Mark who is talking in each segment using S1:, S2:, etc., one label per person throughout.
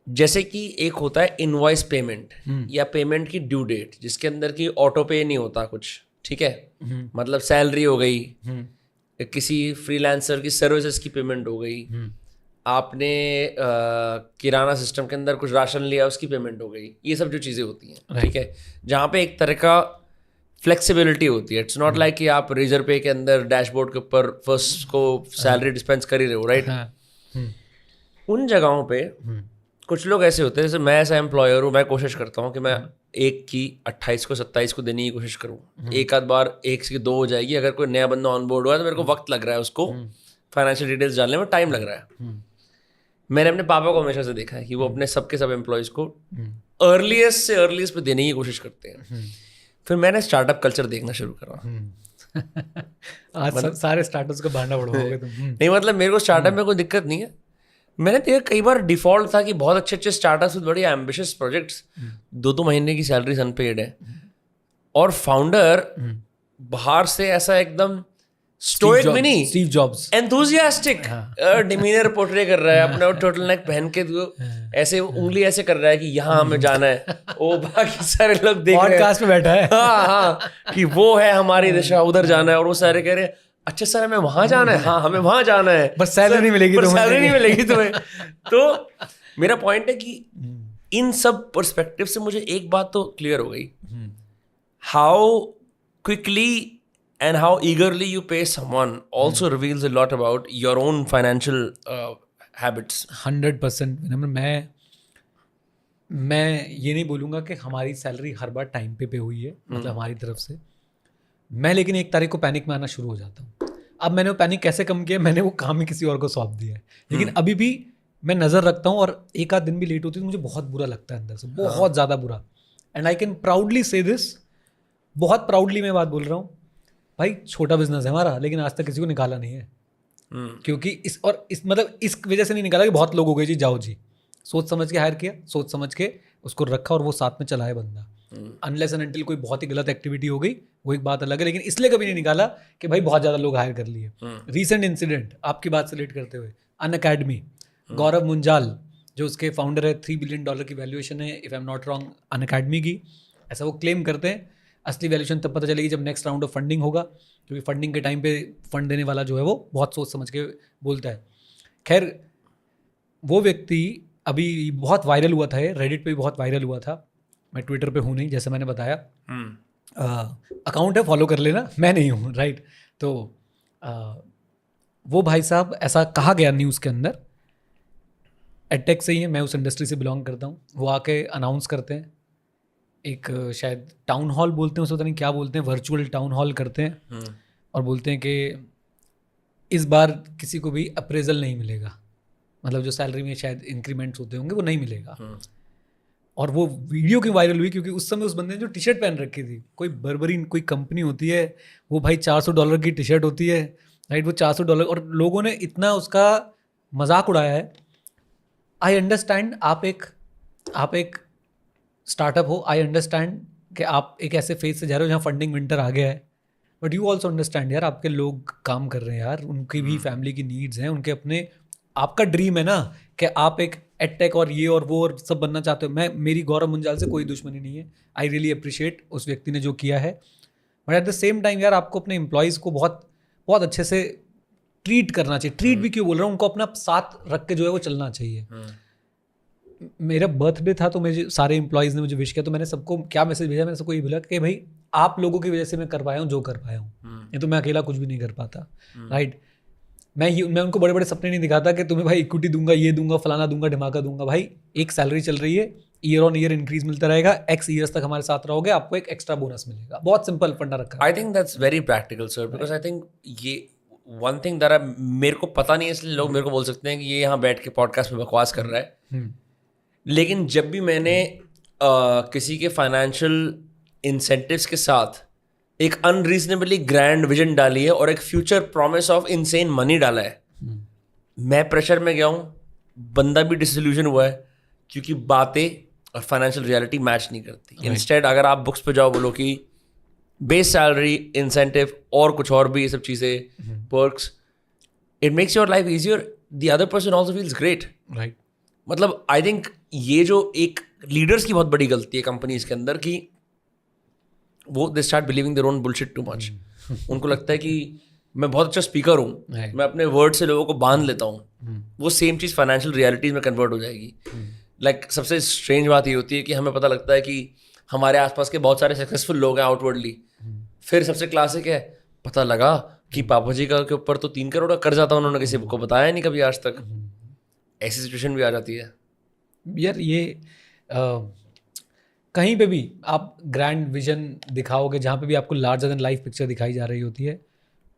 S1: जैसे कि एक होता है इनवॉइस पेमेंट या पेमेंट की ड्यू डेट, जिसके अंदर की ऑटो पे नहीं होता कुछ, ठीक है, मतलब सैलरी हो गई, किसी फ्रीलांसर की सर्विसेज की पेमेंट हो गई, आपने किराना सिस्टम के अंदर कुछ राशन लिया उसकी पेमेंट हो गई, ये सब जो चीज़ें होती हैं, ठीक है, जहाँ पे एक तरह का फ्लेक्सिबिलिटी होती है. इट्स नॉट लाइक कि आप रेजर पे के अंदर डैशबोर्ड के ऊपर फर्स्ट को सैलरी डिस्पेंस कर ही रहे हो, राइट. उन जगहों पे कुछ लोग ऐसे होते हैं, जैसे मैं ऐसा एम्प्लॉयर हूँ, मैं कोशिश करता हूँ कि मैं एक की 28 को 27 को देने की कोशिश करूँ. एक आध बार एक से 2 हो जाएगी. अगर कोई नया बंदा ऑन बोर्ड हुआ है तो मेरे को वक्त लग रहा है, उसको फाइनेंशियल डिटेल्स जानने में टाइम लग रहा है. मैंने अपने पापा को हमेशा से देखा है कि वो अपने सबके सब एम्प्लॉयज़ को अर्लीस्ट पे देने की कोशिश करते हैं. फिर मैंने स्टार्टअप कल्चर देखना शुरू करा.
S2: आज सारे स्टार्टअप्स को भांडा बढ़वाओगे तुम.
S1: नहीं, मतलब मेरे को स्टार्टअप में कोई दिक्कत नहीं है. मैंने देखा कई बार डिफॉल्ट था कि बहुत अच्छे अच्छे स्टार्टअप्स विद बड़ी एम्बिशियस प्रोजेक्ट्स, 2 महीने की सैलरी अनपेड है, और फाउंडर बाहर से ऐसा एकदम स्टोइक भी नहीं,
S2: Steve jobs
S1: enthusiastic demeanour portray कर रहा है अपना, टोटल नेक पहन के ऐसे उंगली ऐसे कर रहा है कि यहाँ हमें जाना है. ओ बाकी सारे लोग देख रहे हैं,
S2: पॉडकास्ट में बैठा है,
S1: हाँ कि वो है हमारी दिशा, उधर जाना है, और वो सारे कह रहे हैं अच्छा सर हमें वहां जाना है, हाँ हमें वहां जाना है,
S2: बस सैलरी नहीं मिलेगी,
S1: सैलरी नहीं मिलेगी तुम्हें. तो मेरा पॉइंट है कि इन सब पर्सपेक्टिव से मुझे एक बात तो क्लियर हो गई, how quickly and how eagerly you pay someone also reveals a lot about your own financial habits.
S2: 100%. मैं ये नहीं बोलूँगा कि हमारी सैलरी हर बार टाइम पे हुई है, मतलब हमारी तरफ से. मैं लेकिन 1 तारीख को पैनिक में आना शुरू हो जाता हूँ. अब मैंने वो पैनिक कैसे कम किया, मैंने वो काम ही किसी और को सौंप दिया है. लेकिन अभी भी मैं नज़र रखता हूँ, और एक आध दिन भी लेट होती है तो मुझे बहुत बुरा लगता है अंदर से, बहुत ज़्यादा बुरा. एंड आई कैन प्राउडली से दिस, बहुत प्राउडली मैं बात बोल रहा हूँ भाई, छोटा बिजनेस है हमारा, लेकिन आज तक किसी को निकाला नहीं है. क्योंकि इस मतलब इस वजह से नहीं निकाला कि बहुत लोग हो गए जी, जाओ जी, सोच समझ के हायर किया, सोच समझ के उसको रखा और वो साथ में चलाए बंदा. अनलेस एंड अनटिल कोई बहुत ही गलत एक्टिविटी हो गई, वो एक बात अलग है, लेकिन इसलिए कभी नहीं निकाला कि भाई बहुत ज़्यादा लोग हायर कर लिए. रीसेंट इंसिडेंट आपकी बात से रिलेट करते हुए, अनअकैडमी, गौरव मुंजाल जो उसके फाउंडर है, $3 बिलियन की वैल्यूएशन है if I am not wrong Unacademy की, ऐसा वो क्लेम करते हैं. असली वैल्यूएशन तब पता चलेगी जब नेक्स्ट राउंड ऑफ फंडिंग होगा, क्योंकि फंडिंग के टाइम पे फंड देने वाला जो है वो बहुत सोच समझ के बोलता है. खैर वो व्यक्ति अभी बहुत वायरल हुआ था, रेडिट पे भी बहुत वायरल हुआ था. मैं ट्विटर पे हूँ नहीं, जैसे मैंने बताया, अकाउंट है, फॉलो कर लेना, मैं नहीं हूँ, राइट. तो वो भाई साहब, ऐसा कहा गया न्यूज़ के अंदर, एडटेक से ही है, मैं उस इंडस्ट्री से बिलोंग करता हूँ. वो आके अनाउंस करते हैं एक, शायद टाउन हॉल बोलते हैं उसे, पता नहीं क्या बोलते हैं, वर्चुअल टाउन हॉल करते हैं, और बोलते हैं कि इस बार किसी को भी अप्रेजल नहीं मिलेगा, मतलब जो सैलरी में शायद इंक्रीमेंट्स होते होंगे वो नहीं मिलेगा. और वो वीडियो क्यों वायरल हुई, क्योंकि उस समय उस बंदे ने जो टी शर्ट पहन रखी थी, कोई बर्बरी कोई कंपनी होती है वो भाई $400 की टी शर्ट होती है, राइट, वो $400, और लोगों ने इतना उसका मजाक उड़ाया है. आई अंडरस्टैंड आप एक स्टार्टअप हो, आई अंडरस्टैंड कि आप एक ऐसे फेज से जा रहे हो जहाँ फंडिंग विंटर आ गया है, बट यू ऑल्सो अंडरस्टैंड यार, आपके लोग काम कर रहे हैं यार, उनकी भी फैमिली की नीड्स हैं, उनके अपने, आपका ड्रीम है ना कि आप एक एडटेक और ये और वो और सब बनना चाहते हो. मेरी गौरव मुंजाल से कोई दुश्मनी नहीं है, आई रियली अप्रिशिएट उस व्यक्ति ने जो किया है, but at the same time यार आपको अपने एम्प्लॉयज़ को बहुत बहुत अच्छे से ट्रीट करना चाहिए. ट्रीट भी क्यों बोल रहा हूँ, उनको अपना साथ रख के जो है वो चलना चाहिए. मेरा बर्थडे था तो मुझे सारे एम्प्लॉयज़ ने मुझे विश किया, तो मैंने सबको क्या मैसेज भेजा, मैंने सबको ये बोला कि भाई आप लोगों की वजह से मैं कर पाया हूँ जो कर पाया हूँ, ये तो मैं अकेला कुछ भी नहीं कर पाता, राइट. मैं उनको बड़े बड़े सपने नहीं दिखाता कि तुम्हें भाई इक्विटी दूंगा, ये दूंगा, फलाना दूंगा, ढिमाका दूंगा. भाई एक सैलरी चल रही है, ईयर ऑन ईयर इंक्रीज मिलता रहेगा, X ईयर्स तक हमारे साथ रहोगे, आपको एक एक्स्ट्रा बोनस मिलेगा. बहुत सिंपल फंडा रखा है.
S1: I think that's very practical sir, because I think ये वन थिंग दैट मेरे को पता नहीं है, इसलिए लोग मेरे को बोल सकते हैं कि ये यहाँ बैठ के पॉडकास्ट में बकवास कर रहा है, लेकिन जब भी मैंने किसी के फाइनेंशियल इंसेंटिव्स के साथ एक अनरीजनेबली ग्रैंड विजन डाली है और एक future promise of insane money डाला है, मैं प्रेशर में गया हूँ, बंदा भी डिसइल्यूजन हुआ है, क्योंकि बातें और फाइनेंशियल रियलिटी मैच नहीं करती. इंस्टेड अगर आप बुक्स पे जाओ, बोलो कि बेस सैलरी, इंसेंटिव और कुछ और भी ये सब चीज़ें, perks, it makes your life easier, the other person also feels great,
S2: right.
S1: मतलब आई थिंक ये जो एक लीडर्स की बहुत बड़ी गलती है कंपनीज के अंदर कि वो they start believing their own bullshit too much. उनको लगता है कि मैं बहुत अच्छा स्पीकर हूँ,
S2: Right.
S1: मैं अपने वर्ड से लोगों को बांध लेता हूँ, वो सेम चीज़ फाइनेंशियल रियलिटीज में कन्वर्ट हो जाएगी। लाइक सबसे स्ट्रेंज बात ये होती है कि हमें पता लगता है कि हमारे आसपास के बहुत सारे सक्सेसफुल लोग हैं आउटवर्डली, फिर सबसे क्लासिक है पता लगा कि पापा जी का के ऊपर तो 3 करोड़ का कर्जा था, उन्होंने किसी को बताया नहीं कभी आज तक। ऐसी सिचुएशन भी आ जाती है
S2: यार। ये कहीं पे भी आप ग्रैंड विजन दिखाओगे, जहाँ पे भी आपको लार्जर देन लाइफ पिक्चर दिखाई जा रही होती है,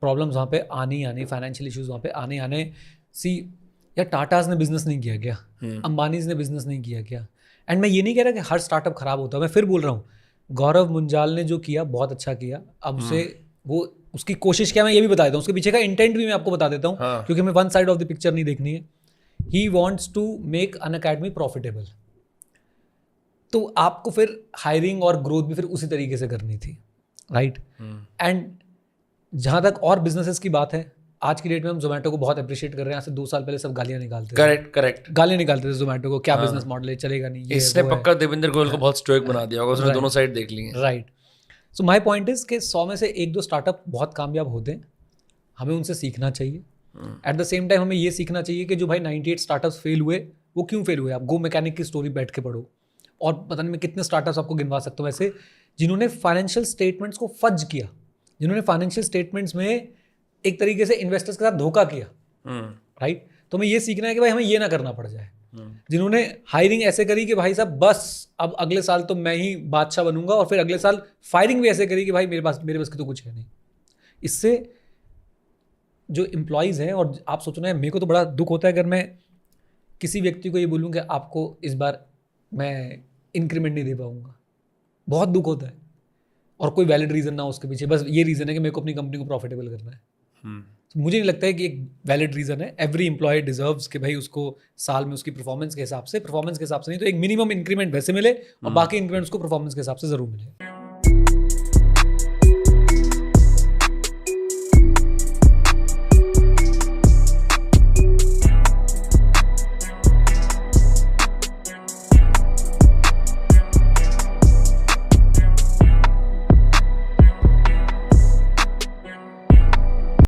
S2: प्रॉब्लम्स वहाँ पे आने फाइनेंशियल इश्यूज वहाँ पे आने सी। यार टाटाज ने बिजनेस नहीं किया क्या? अंबानीज ने बिजनेस नहीं किया क्या? एंड मैं ये नहीं कह रहा कि हर स्टार्टअप खराब होता है, मैं फिर बोल रहा हूँ गौरव मुंजाल ने जो किया बहुत अच्छा किया। अब उसे वो उसकी कोशिश क्या, मैं ये भी बता देता हूँ, उसके पीछे का इंटेंट भी मैं आपको बता देता हूँ, क्योंकि हमें one side of the picture नहीं देखनी है। He wants to make Unacademy profitable, तो आपको फिर हायरिंग और ग्रोथ भी फिर उसी तरीके से करनी थी, राइट? एंड जहाँ तक और बिजनेसेस की बात है, आज की डेट में हम जोमेटो को बहुत अप्रिशिएट कर रहे हैं। आज से 2 साल पहले सब गालियां निकालते थे,
S1: करेक्ट
S2: गालियां निकालते थे जोमेटो को, क्या बिजनेस मॉडल है, चलेगा नहीं, ये
S1: इसने
S2: वो है।
S1: पक्का देवेंद्र गोयल को बहुत स्टोइक बना दिया होगा, उसने दोनों साइड देख ली है।
S2: Right. So my point is कि 100 में से 1-2 स्टार्टअप बहुत कामयाब होते हैं, हमें उनसे सीखना चाहिए। एट द सेम टाइम हमें ये सीखना चाहिए कि जो भाई 98 स्टार्टअप्स फेल हुए, वो क्यों फेल हुए? आप गो मैकेनिक की स्टोरी बैठ के पढ़ो, और पता नहीं मैं कितने स्टार्टअप्स आपको गिनवा सकता हूँ ऐसे जिन्होंने फाइनेंशियल स्टेटमेंट्स को फज किया, जिन्होंने फाइनेंशियल स्टेटमेंट्स में एक तरीके से इन्वेस्टर्स के साथ धोखा किया, राइट? तो हमें ये सीखना है कि भाई हमें ये ना करना पड़ जाए। जिन्होंने हायरिंग ऐसे करी कि भाई साहब बस अब अगले साल तो मैं ही बादशाह बनूंगा, और फिर अगले साल फायरिंग भी ऐसे करी कि भाई मेरे बस की तो कुछ है नहीं। इससे जो एम्प्लॉयज़ हैं, और आप सोचना है, मेरे को तो बड़ा दुख होता है अगर मैं किसी व्यक्ति को ये बोलूँ कि आपको इस बार मैं इंक्रीमेंट नहीं दे पाऊंगा, बहुत दुख होता है। और कोई वैलिड रीज़न ना हो उसके पीछे, बस ये रीज़न है कि मेरे को अपनी कंपनी को प्रॉफिटेबल करना है। तो मुझे नहीं लगता है कि एक वैलिड रीज़न है। एवरी एम्प्लॉय डिजर्व्स कि भाई उसको साल में उसकी परफॉर्मेंस के हिसाब से नहीं तो एक मिनिमम इंक्रीमेंट वैसे मिले, और बाकी इंक्रीमेंट उसको परफॉर्मेंस के हिसाब से ज़रूर मिले।